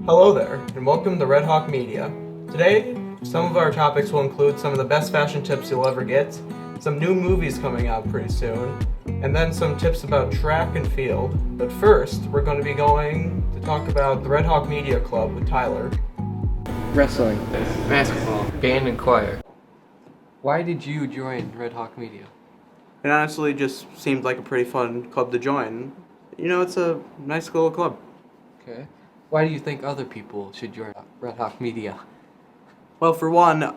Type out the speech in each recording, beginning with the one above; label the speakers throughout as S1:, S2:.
S1: Hello there, and welcome to Red Hawk Media. Today, some of our topics will include some of the best fashion tips you'll ever get, some new movies coming out pretty soon, and then some tips about track and field. But first, we're going to be going to talk about the Red Hawk Media Club with Tyler.
S2: Wrestling,
S3: basketball, band and choir. Why did you join Red Hawk Media?
S1: It honestly just seemed like a pretty fun club to join. You know, it's a nice little club.
S3: Okay. Why do you think other people should join Red Hawk Media?
S1: Well, for one,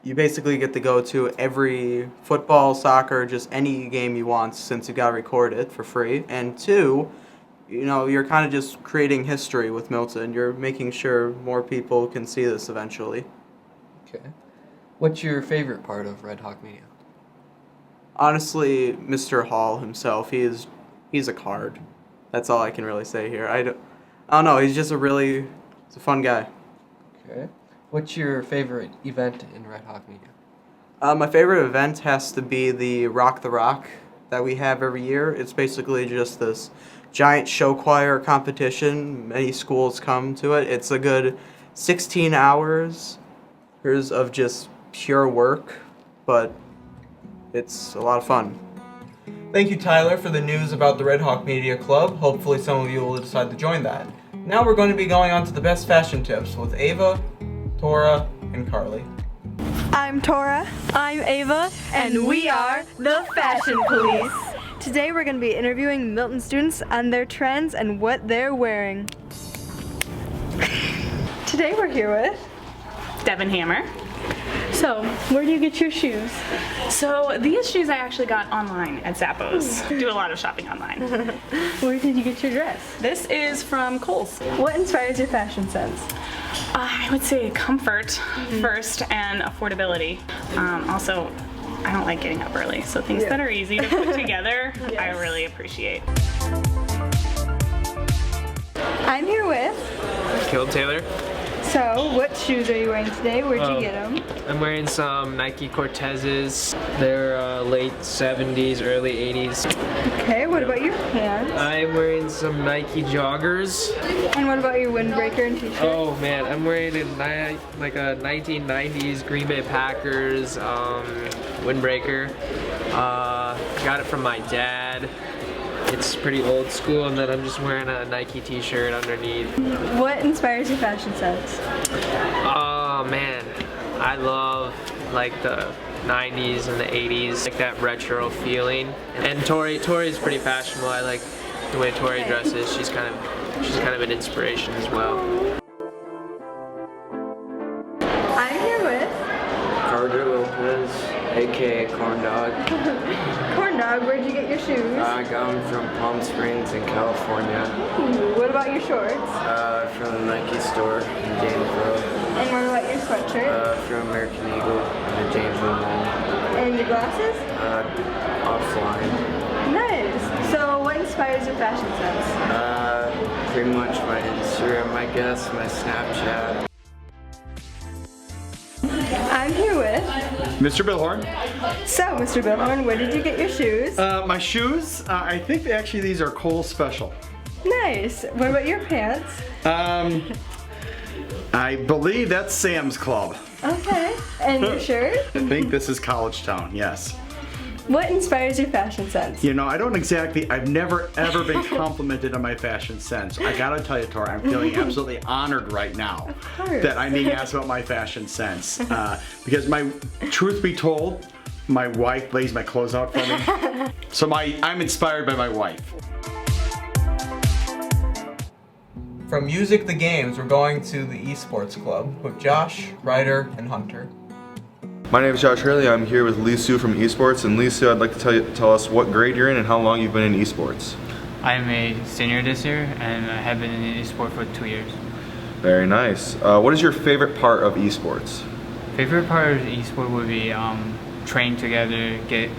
S1: you basically get to go to every football, soccer, just any game you want since you got to record it for free. And two, you know, you're kind of just creating history with Milton. You're making sure more people can see this eventually.
S3: Okay. What's your favorite part of Red Hawk Media?
S1: Honestly, Mr. Hall himself, he's a card. That's all I can really say here. I don't know, he's a fun guy.
S3: Okay. What's your favorite event in Red Hawk Media?
S1: My favorite event has to be the Rock the Rock that we have every year. It's basically just this giant show choir competition. Many schools come to it. It's a good 16 hours of just pure work, but it's a lot of fun. Thank you, Tyler, for the news about the Red Hawk Media Club. Hopefully some of you will decide to join that. Now we're going to be going on to the best fashion tips with Ava, Tora, and Carly.
S4: I'm Tora.
S5: I'm Ava,
S4: And we are the Fashion Police. Today we're going to be interviewing Milton students on their trends and what they're wearing. Today we're here with
S5: Devin Hammer.
S4: So, where do you get your shoes?
S5: So these shoes I actually got online at Zappos. Do a lot of shopping online.
S4: Where did you get your dress?
S5: This is from Kohl's.
S4: What inspires your fashion sense?
S5: I would say comfort first and affordability. Also, I don't like getting up early, so things that are easy to put together, I really appreciate.
S4: I'm here with.
S6: Caleb Taylor.
S4: So, what shoes are you wearing today? Where'd you get them?
S6: I'm wearing some Nike Cortezes. They're late 70s, early 80s.
S4: Okay, what about your pants?
S6: I'm wearing some Nike joggers.
S4: And what about your windbreaker and t-shirt?
S6: Oh man, I'm wearing a 1990s Green Bay Packers windbreaker. Got it from my dad. It's pretty old school, and then I'm just wearing a Nike t-shirt underneath.
S4: What inspires your fashion sense?
S6: Oh man, I love like the 90s and the 80s, like that retro feeling. And Tori's pretty fashionable. I like the way Tori dresses. She's kind of an inspiration as well.
S4: I'm here with
S3: Carter Lopez, aka Corn Dog.
S4: Corn Dog. Where'd you get your shoes?
S3: I got them from Palm Springs in California.
S4: Ooh, what about your shorts?
S3: From the Nike store in Janesville.
S4: And what about your sweatshirt?
S3: From American Eagle in the Janesville Mall.
S4: And your glasses?
S3: Offline.
S4: Nice. So what inspires your fashion sense?
S3: Pretty much my Instagram, I guess, my Snapchat.
S4: I'm here with.
S7: Mr. Billhorn.
S4: So, Mr. Billhorn, where did you get your shoes?
S7: My shoes, I think actually these are Kohl's Special.
S4: Nice. What about your pants?
S7: I believe that's Sam's Club.
S4: Okay. And your shirt?
S7: I think this is College Town, yes.
S4: What inspires your fashion sense?
S7: You know, I've never ever been complimented on my fashion sense. I gotta tell you, Tora, I'm feeling absolutely honored right now that I'm being asked about my fashion sense. Because truth be told, my wife lays my clothes out for me. So I'm inspired by my wife.
S1: From music to games, we're going to the eSports Club with Josh, Ryder, and Hunter.
S8: My name is Josh Hurley. I'm here with Lisu from eSports. And Lisu, I'd like to tell us what grade you're in and how long you've been in eSports.
S9: I'm a senior this year, and I have been in eSport for 2 years.
S8: Very nice. What is your favorite part of eSports?
S9: Favorite part of eSport would be train together, get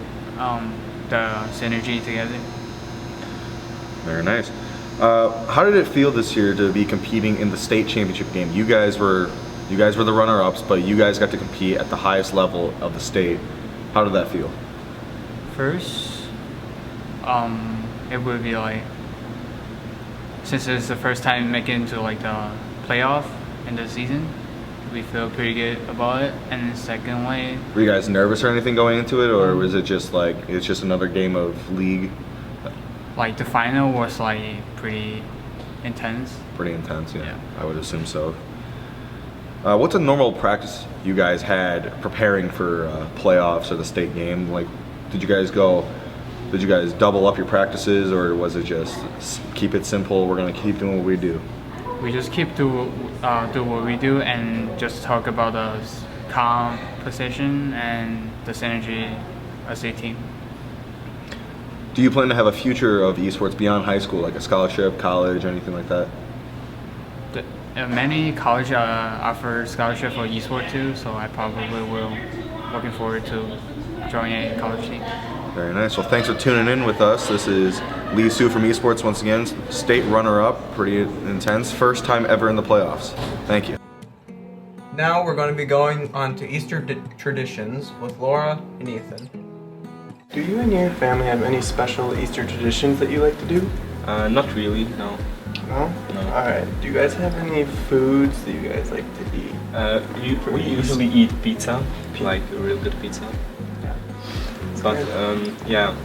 S9: the synergy together.
S8: Very nice. How did it feel this year to be competing in the state championship game? You guys were the runner-ups, but you guys got to compete at the highest level of the state. How did that feel?
S9: First, it would be like, since it's the first time making it to like the playoff in the season. We feel pretty good about it. And the second way,
S8: Were you guys nervous or anything going into it, or was it just like it's just another game of league?
S9: like the final was like pretty intense.
S8: Pretty intense, yeah.
S9: Yeah.
S8: I would assume so. What's a normal practice you guys had preparing for playoffs or the state game? Like, did you guys double up your practices, or was it just keep it simple? We're gonna keep doing what we do.
S9: We just keep do what we do and just talk about the composition and the synergy as a team.
S8: Do you plan to have a future of esports beyond high school, like a scholarship, college, anything like that?
S9: Many colleges offer scholarship for esports too, so I probably will. Looking forward to joining a college team.
S8: Very nice. Well, thanks for tuning in with us. This is Lee Sue from eSports once again, state runner-up, pretty intense, first time ever in the playoffs. Thank you.
S1: Now we're going to be going on to Easter traditions with Laura and Ethan.
S10: Do you and your family have any special Easter traditions that you like to do?
S11: Not really, no.
S10: No?
S11: No.
S10: Alright. Do you guys have any foods that you guys like to eat?
S11: We usually eat pizza, like a real good pizza.
S10: Yeah.
S11: But yeah.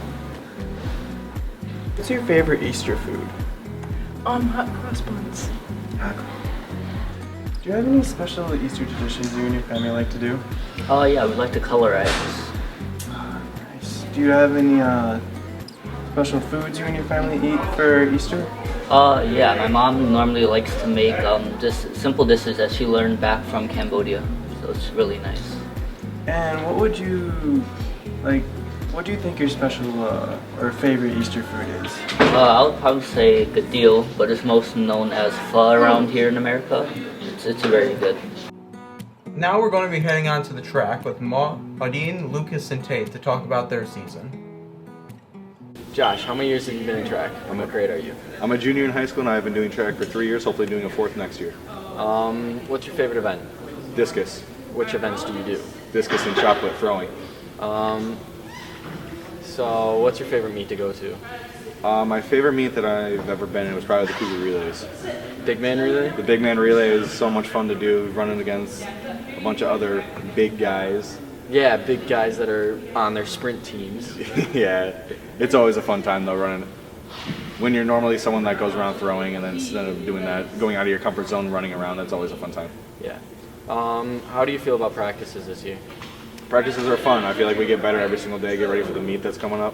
S10: What's your favorite Easter food?
S5: Hot cross buns.
S10: Do you have any special Easter traditions you and your family like to do?
S2: Oh yeah, we like to color eggs.
S10: Nice. Do you have any special foods you and your family eat for Easter?
S2: Yeah, my mom normally likes to make just simple dishes that she learned back from Cambodia, so it's really nice.
S10: And what would you think your special or favorite Easter food is?
S2: I would probably say gadil, but it's most known as pho around here in America. It's very good.
S1: Now we're going to be heading on to the track with Maudine, Lucas, and Tate to talk about their season.
S3: Josh, how many years have you been in track? And what grade are you?
S8: I'm a junior in high school and I've been doing track for 3 years, hopefully doing a fourth next year.
S3: What's your favorite event?
S8: Discus.
S3: Which events do you do?
S8: Discus and shot put throwing.
S3: So what's your favorite meet to go to?
S8: My favorite meet that I've ever been in was probably the Cougar Relays.
S3: Big man relay?
S8: The big man relay is so much fun to do, running against a bunch of other big guys.
S3: Yeah, big guys that are on their sprint teams.
S8: Yeah, it's always a fun time though, running. When you're normally someone that goes around throwing, and then instead of doing that, going out of your comfort zone, running around, that's always a fun time.
S3: Yeah. How do you feel about practices this year?
S8: Practices are fun. I feel like we get better every single day, get ready for the meet that's coming up.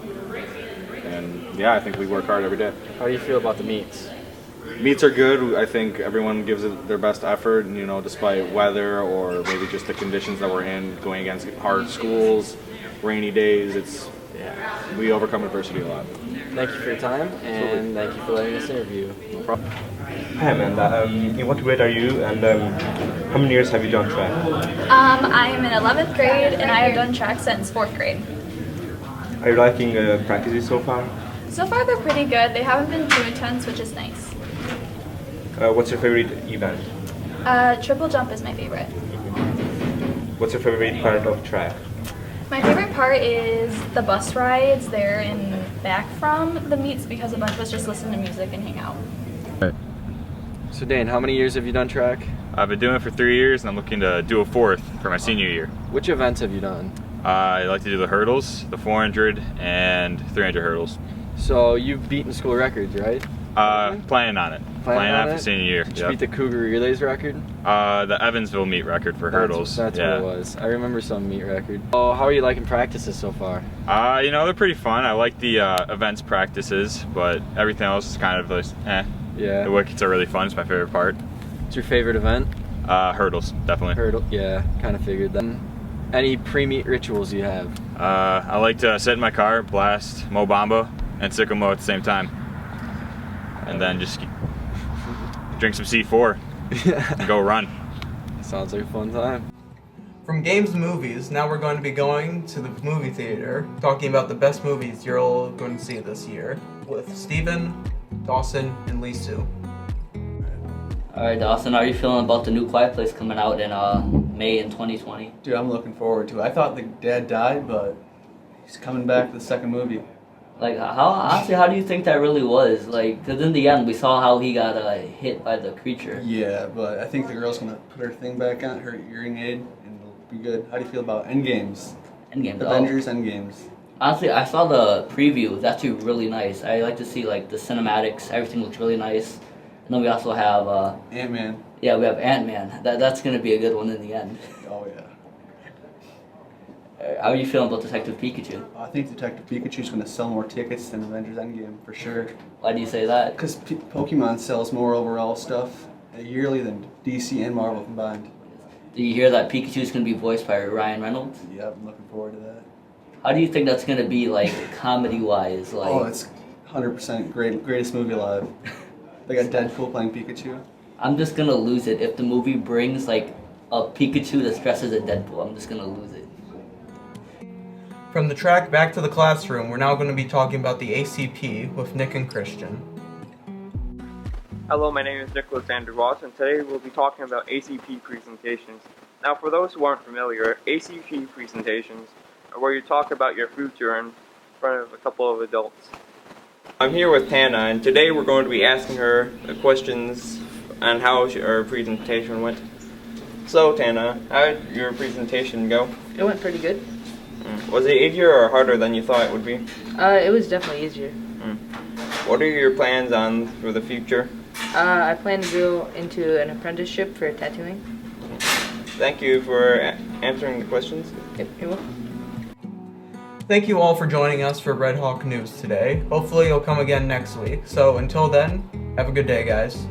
S8: And yeah, I think we work hard every day.
S3: How do you feel about the meets?
S8: Meets are good. I think everyone gives it their best effort, and, you know, despite weather or maybe just the conditions that we're in, going against hard schools, rainy days, we overcome adversity a lot.
S3: Thank you for your time, and thank you for letting us interview.
S8: No problem.
S11: Hi Amanda, in what grade are you, and how many years have you done track?
S12: I am in 11th grade and I have done track since 4th grade.
S11: Are you liking practices so far?
S12: So far they're pretty good. They haven't been too intense, which is nice.
S11: What's your favorite event?
S12: Triple jump is my favorite.
S11: What's your favorite part of track?
S12: My favorite part is the bus rides there and back from the meets because a bunch of us just listen to music and hang out.
S3: So Dane, how many years have you done track?
S13: I've been doing it for 3 years, and I'm looking to do a fourth for my senior year.
S3: Which events have you done?
S13: I like to do the hurdles, the 400 and 300 hurdles.
S3: So you've beaten school records, right?
S13: Planning on it. Planning on it for senior year.
S3: Did you beat the Cougar Relays record?
S13: The Evansville meet record for hurdles.
S3: That's what it was. I remember some meet record. Oh, how are you liking practices so far?
S13: You know, they're pretty fun. I like the events practices, but everything else is kind of like,
S3: Yeah.
S13: The wickets are really fun. It's my favorite part.
S3: What's your favorite event?
S13: Hurdles, definitely.
S3: Hurdle, yeah, kind of figured that. Any pre-meet rituals you have?
S13: I like to sit in my car, blast Mo Bamba and Sicko Mo at the same time. And then just drink some C4 and go run.
S3: Sounds like a fun time.
S1: From games to movies, now we're going to be going to the movie theater, talking about the best movies you're all going to see this year, with Steven, Dawson, and Lee Sue.
S2: Alright Dawson, how are you feeling about the new Quiet Place coming out in May in 2020?
S14: Dude, I'm looking forward to it. I thought the dad died, but he's coming back for the second movie.
S2: Like, how do you think that really was? Like, because in the end, we saw how he got hit by the creature.
S14: Yeah, but I think the girl's gonna put her thing back on, her hearing aid, and it'll be good. How do you feel about Endgames?
S2: Endgames.
S14: Avengers Endgames.
S2: Honestly, I saw the preview. It's actually really nice. I like to see like the cinematics. Everything looks really nice. And then we also have
S14: Ant-Man.
S2: Yeah, we have Ant-Man. That's gonna be a good one in the end.
S14: Oh yeah.
S2: How are you feeling about Detective Pikachu?
S14: I think Detective Pikachu's gonna sell more tickets than Avengers Endgame for sure.
S2: Why do you say that?
S14: Because Pokemon sells more overall stuff yearly than DC and Marvel combined.
S2: Do you hear that Pikachu's gonna be voiced by Ryan Reynolds?
S14: Yep, I'm looking forward to that.
S2: How do you think that's gonna be like comedy-wise? Like,
S14: oh, it's 100% greatest movie alive. They got Deadpool playing Pikachu.
S2: I'm just gonna lose it if the movie brings like a Pikachu that's dressed as a Deadpool. I'm just gonna lose it.
S1: From the track back to the classroom, we're now going to be talking about the ACP with Nick and Christian.
S15: Hello, my name is Nicholas Vanderwas, and today we'll be talking about ACP presentations. Now, for those who aren't familiar, ACP presentations are where you talk about your future in front of a couple of adults. I'm here with Tana, and today we're going to be asking her the questions on how her presentation went. So, Tana, how did your presentation go?
S16: It went pretty good.
S15: Was it easier or harder than you thought it would be?
S16: It was definitely easier.
S15: What are your plans on for the future?
S16: I plan to go into an apprenticeship for tattooing.
S15: Thank you for answering the questions.
S16: Yep, you're welcome.
S1: Thank you all for joining us for Red Hawk News today. Hopefully you'll come again next week. So until then, have a good day, guys.